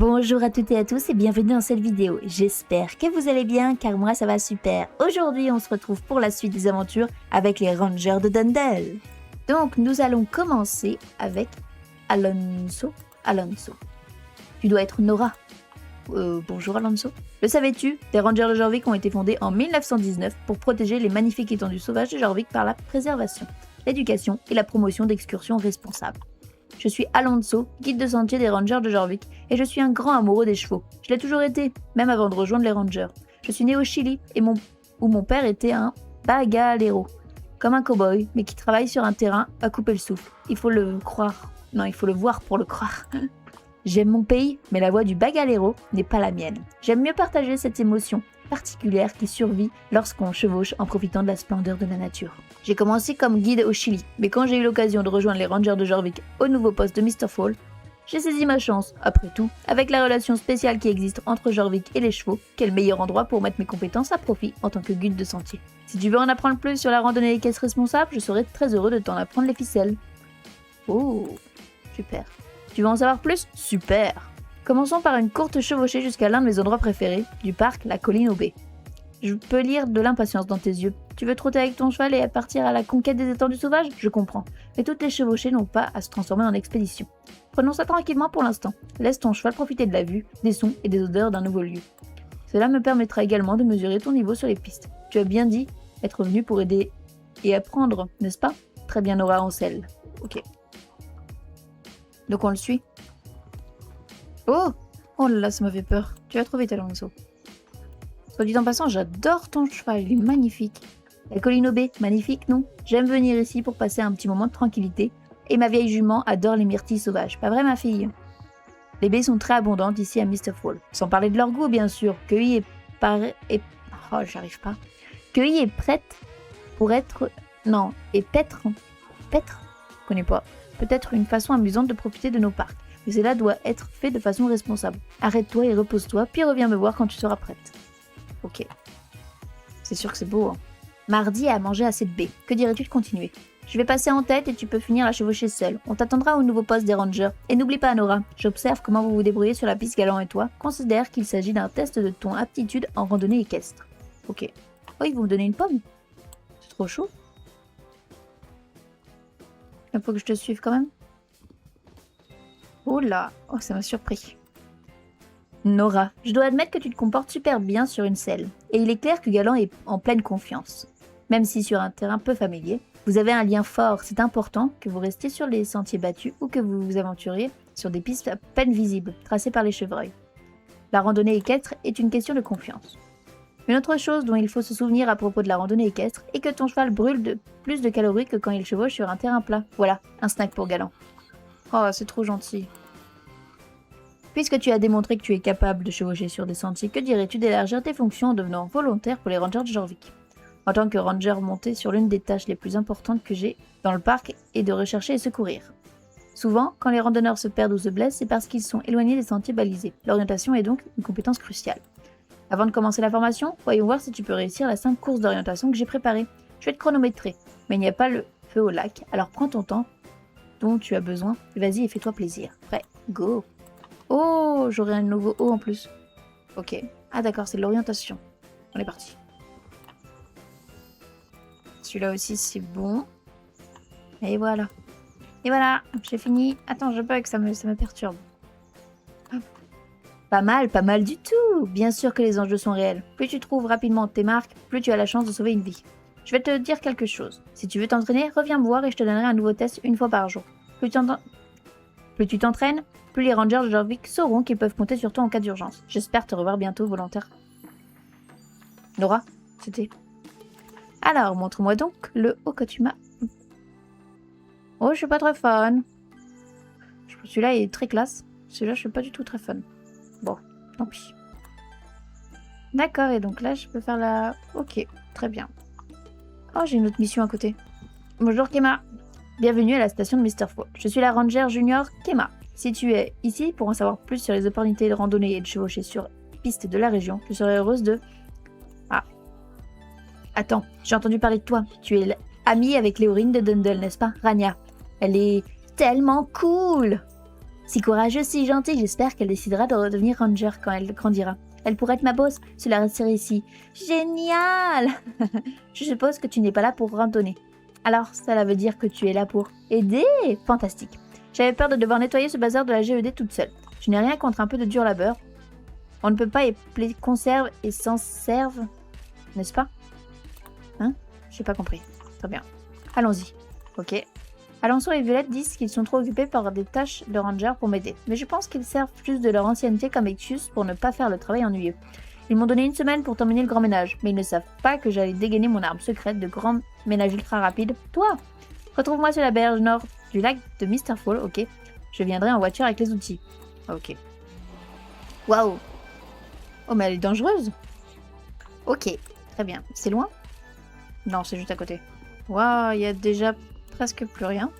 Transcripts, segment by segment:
Bonjour à toutes et à tous et bienvenue dans cette vidéo. J'espère que vous allez bien car moi ça va super. Aujourd'hui on se retrouve pour la suite des aventures avec les Rangers de Dundle. Donc nous allons commencer avec Alonso. Tu dois être Nora. Bonjour Alonso. Le savais-tu? Les Rangers de Jorvik ont été fondés en 1919 pour protéger les magnifiques étendues sauvages de Jorvik par la préservation, l'éducation et la promotion d'excursions responsables. Je suis Alonso, guide de sentier des Rangers de Jorvik, et je suis un grand amoureux des chevaux. Je l'ai toujours été, même avant de rejoindre les Rangers. Je suis né au Chili, où mon père était un bagalero, comme un cow-boy, mais qui travaille sur un terrain à couper le souffle. Il faut le croire. Non, il faut le voir pour le croire. J'aime mon pays, mais la voix du bagalero n'est pas la mienne. J'aime mieux partager cette émotion particulière qui survit lorsqu'on chevauche en profitant de la splendeur de la nature. J'ai commencé comme guide au Chili, mais quand j'ai eu l'occasion de rejoindre les Rangers de Jorvik au nouveau poste de Mr. Fall, j'ai saisi ma chance. Après tout, avec la relation spéciale qui existe entre Jorvik et les chevaux, quel meilleur endroit pour mettre mes compétences à profit en tant que guide de sentier. Si tu veux en apprendre plus sur la randonnée équestre responsable, je serai très heureux de t'en apprendre les ficelles. Oh, super. Tu veux en savoir plus? Super. Commençons par une courte chevauchée jusqu'à l'un de mes endroits préférés, du parc, la colline aux baies. Je peux lire de l'impatience dans tes yeux. Tu veux trotter avec ton cheval et partir à la conquête des étendues sauvages? Je comprends. Mais toutes les chevauchées n'ont pas à se transformer en expédition. Prenons ça tranquillement pour l'instant. Laisse ton cheval profiter de la vue, des sons et des odeurs d'un nouveau lieu. Cela me permettra également de mesurer ton niveau sur les pistes. Tu as bien dit être venu pour aider et apprendre, n'est-ce pas? Très bien, Nora Ancel. Ok. Donc on le suit. Oh là là, ça m'a fait peur. Tu vas trop vite, Alonso. Soit dit en passant, j'adore ton cheval, il est magnifique. La colline aux baies, magnifique, non? J'aime venir ici pour passer un petit moment de tranquillité. Et ma vieille jument adore les myrtilles sauvages, pas vrai ma fille? Les baies sont très abondantes ici à Mr. Fall. Sans parler de leur goût, bien sûr. Cueillie Oh, j'arrive pas. Cueillie et prête pour être... Non, et paître? Paître? Je connais pas. Peut-être une façon amusante de profiter de nos parcs. Mais cela doit être fait de façon responsable. Arrête-toi et repose-toi, puis reviens me voir quand tu seras prête. Ok. C'est sûr que c'est beau, hein. Mardi a mangé assez de baies. Que dirais-tu de continuer? Je vais passer en tête et tu peux finir la chevaucher seule. On t'attendra au nouveau poste des Rangers. Et n'oublie pas, Nora, j'observe comment vous vous débrouillez sur la piste Galant et toi. Considère qu'il s'agit d'un test de ton aptitude en randonnée équestre. Ok. Oh, ils vont me donner une pomme. C'est trop chaud. Il faut que je te suive quand même. Oh là, oh ça m'a surpris. Nora, je dois admettre que tu te comportes super bien sur une selle. Et il est clair que Galant est en pleine confiance. Même si sur un terrain peu familier, vous avez un lien fort. C'est important que vous restiez sur les sentiers battus ou que vous vous aventuriez sur des pistes à peine visibles, tracées par les chevreuils. La randonnée équestre est une question de confiance. Une autre chose dont il faut se souvenir à propos de la randonnée équestre est que ton cheval brûle plus de calories que quand il chevauche sur un terrain plat. Voilà, un snack pour Galant. Oh, c'est trop gentil. Puisque tu as démontré que tu es capable de chevaucher sur des sentiers, que dirais-tu d'élargir tes fonctions en devenant volontaire pour les Rangers de Jorvik? En tant que ranger monté sur l'une des tâches les plus importantes que j'ai dans le parc est de rechercher et secourir. Souvent, quand les randonneurs se perdent ou se blessent, c'est parce qu'ils sont éloignés des sentiers balisés. L'orientation est donc une compétence cruciale. Avant de commencer la formation, voyons voir si tu peux réussir la simple course d'orientation que j'ai préparée. Je vais te chronométrer, mais il n'y a pas le feu au lac, alors prends ton temps dont tu as besoin. Vas-y et fais-toi plaisir. Prêt, go! Oh, j'aurai un nouveau O en plus. Ok. Ah d'accord, c'est de l'orientation. On est parti. Celui-là aussi, c'est bon. Et voilà. Et voilà, j'ai fini. Attends, je bug, ça me perturbe. Hop. Pas mal du tout. Bien sûr que les enjeux sont réels. Plus tu trouves rapidement tes marques, plus tu as la chance de sauver une vie. Je vais te dire quelque chose. Si tu veux t'entraîner, reviens me voir et je te donnerai un nouveau test une fois par jour. Plus tu t'entraînes, plus les Rangers de Jorvik sauront qu'ils peuvent compter sur toi en cas d'urgence. J'espère te revoir bientôt, volontaire. Nora, c'était... Alors, montre-moi donc le haut que tu m'as... Oh, je suis pas très fan. Celui-là est très classe. Celui-là, je suis pas du tout très fan. Bon, tant pis. D'accord, et donc là, je peux faire la... Ok, très bien. Oh, j'ai une autre mission à côté. Bonjour, Kema. Bienvenue à la station de Mr. Fall. Je suis la Ranger Junior Kema. Si tu es ici pour en savoir plus sur les opportunités de randonnée et de chevaucher sur pistes de la région, je serais heureuse de... Ah. Attends, j'ai entendu parler de toi. Tu es amie avec Léorine de Dundle, n'est-ce pas? Rania. Elle est tellement cool. Si courageuse, si gentille, j'espère qu'elle décidera de redevenir ranger quand elle grandira. Elle pourrait être ma boss, cela resterait ici. Génial! Je suppose que tu n'es pas là pour randonner. Alors, cela veut dire que tu es là pour aider? Fantastique. J'avais peur de devoir nettoyer ce bazar de la GED toute seule. Je n'ai rien contre un peu de dur labeur. On ne peut pas épeler conserve et s'en serve, n'est-ce pas? Hein? J'ai pas compris. Très bien. Allons-y. Ok. Alonso et Violette disent qu'ils sont trop occupés par des tâches de ranger pour m'aider. Mais je pense qu'ils servent plus de leur ancienneté comme excuse pour ne pas faire le travail ennuyeux. Ils m'ont donné 1 semaine pour terminer le grand ménage, mais ils ne savent pas que j'allais dégainer mon arme secrète de grand ménage ultra rapide. Toi! Retrouve-moi sur la berge nord du lac de Mr. Fall, ok. Je viendrai en voiture avec les outils. Ok. Waouh! Oh, mais elle est dangereuse! Ok, très bien. C'est loin? Non, c'est juste à côté. Waouh, il y a déjà presque plus rien.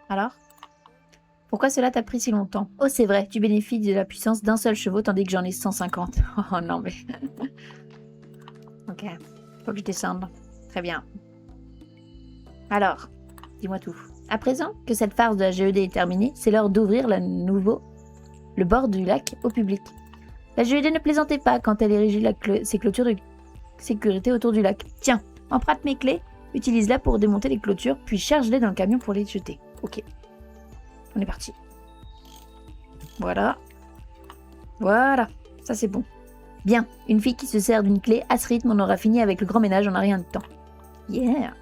Alors? Pourquoi cela t'a pris si longtemps? Oh, c'est vrai, tu bénéficies de la puissance d'un seul chevaux tandis que j'en ai 150. Oh non, mais... Ok, faut que je descende. Très bien. Alors, dis-moi tout. À présent que cette farce de la GED est terminée, c'est l'heure d'ouvrir le bord du lac au public. La GED ne plaisantait pas quand elle érigeait ses clôtures de sécurité autour du lac. Tiens, emprunte mes clés, utilise-la pour démonter les clôtures, puis charge-les dans le camion pour les jeter. Ok. On est parti. Voilà. Voilà. Ça, c'est bon. Bien. Une fille qui se sert d'une clé, à ce rythme, on aura fini avec le grand ménage en un rien de temps. Yeah.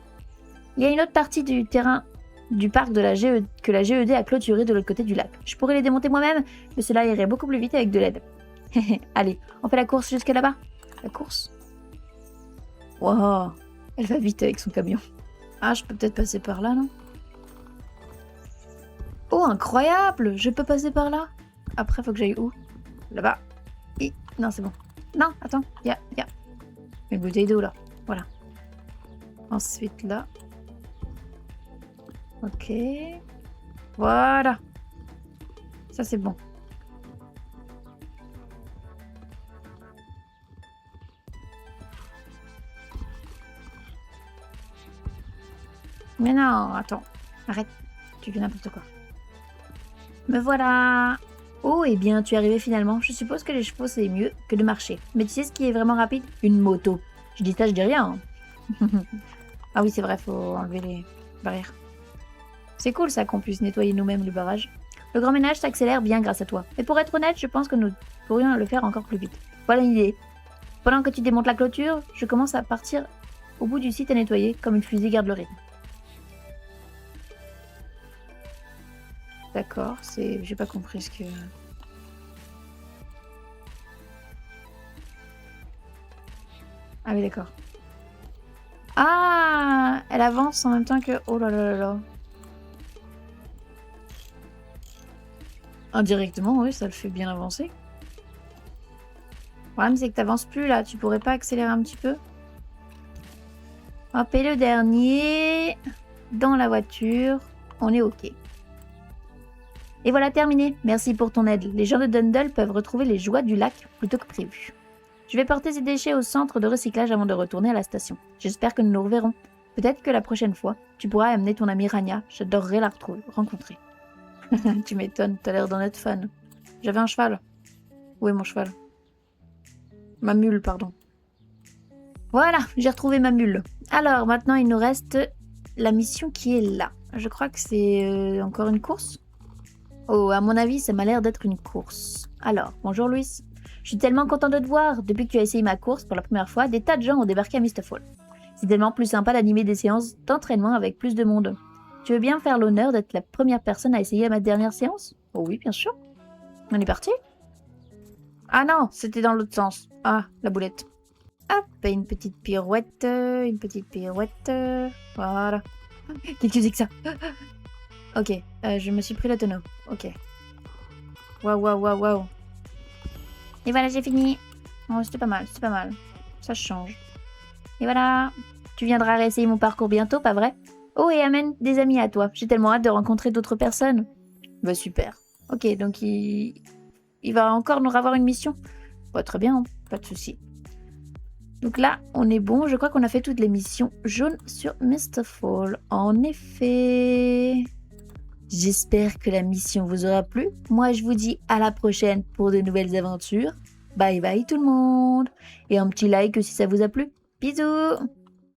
Il y a une autre partie du terrain du parc de la GED que la GED a clôturé de l'autre côté du lac. Je pourrais les démonter moi-même, mais cela irait beaucoup plus vite avec de l'aide. Allez, on fait la course jusqu'à là-bas. La course. Wow. Elle va vite avec son camion. Ah, je peux peut-être passer par là, non? Oh, incroyable! Je peux passer par là? Après, faut que j'aille où? Là-bas. Non, c'est bon. Non, attends. Il y a une bouteille d'eau, là. Voilà. Ensuite, là. Ok. Voilà. Ça, c'est bon. Mais non, attends. Arrête. Tu fais n'importe quoi. Me voilà. Oh, eh bien, tu es arrivé finalement. Je suppose que les chevaux, c'est mieux que de marcher. Mais tu sais ce qui est vraiment rapide? Une moto. Je dis ça, je dis rien. Ah oui, c'est vrai, faut enlever les barrières. C'est cool ça qu'on puisse nettoyer nous-mêmes les barrages. Le grand ménage s'accélère bien grâce à toi. Et pour être honnête, je pense que nous pourrions le faire encore plus vite. Voilà une idée. Pendant que tu démontes la clôture, je commence à partir au bout du site à nettoyer, comme une fusée garde le rythme. D'accord, c'est... J'ai pas compris ce que... Ah oui, d'accord. Ah, elle avance en même temps que... Oh là là là là. Indirectement, oui, ça le fait bien avancer. Le problème, c'est que t'avances plus là. Tu pourrais pas accélérer un petit peu? Hop, et le dernier... Dans la voiture. On est OK. Et voilà, terminé. Merci pour ton aide. Les gens de Dundle peuvent retrouver les joies du lac plutôt que prévu. Je vais porter ces déchets au centre de recyclage avant de retourner à la station. J'espère que nous nous reverrons. Peut-être que la prochaine fois, tu pourras amener ton amie Rania. J'adorerais la rencontrer. Tu m'étonnes, t'as l'air d'en être fan. J'avais un cheval. Où est mon cheval? Ma mule, pardon. Voilà, j'ai retrouvé ma mule. Alors, maintenant, il nous reste la mission qui est là. Je crois que c'est encore une course. Oh, à mon avis, ça m'a l'air d'être une course. Alors, bonjour Louis. Je suis tellement content de te voir. Depuis que tu as essayé ma course pour la première fois, des tas de gens ont débarqué à Mr. Fall. C'est tellement plus sympa d'animer des séances d'entraînement avec plus de monde. Tu veux bien faire l'honneur d'être la première personne à essayer ma dernière séance? Oh oui, bien sûr. On est parti? Ah non, c'était dans l'autre sens. Ah, la boulette. Hop, une petite pirouette, voilà. Qu'est-ce que c'est que ça? Ok, je me suis pris le tonneau. Ok. Waouh, waouh, waouh, waouh. Et voilà, j'ai fini. Oh, c'était pas mal, c'est pas mal. Ça change. Et voilà. Tu viendras réessayer mon parcours bientôt, pas vrai? Oh, et amène des amis à toi. J'ai tellement hâte de rencontrer d'autres personnes. Bah super. Ok, donc il va encore nous avoir une mission. Bah, très bien, pas de souci. Donc là, on est bon. Je crois qu'on a fait toutes les missions jaunes sur Mr. Fall. En effet... J'espère que la mission vous aura plu. Moi, je vous dis à la prochaine pour de nouvelles aventures. Bye bye tout le monde. Et un petit like si ça vous a plu. Bisous.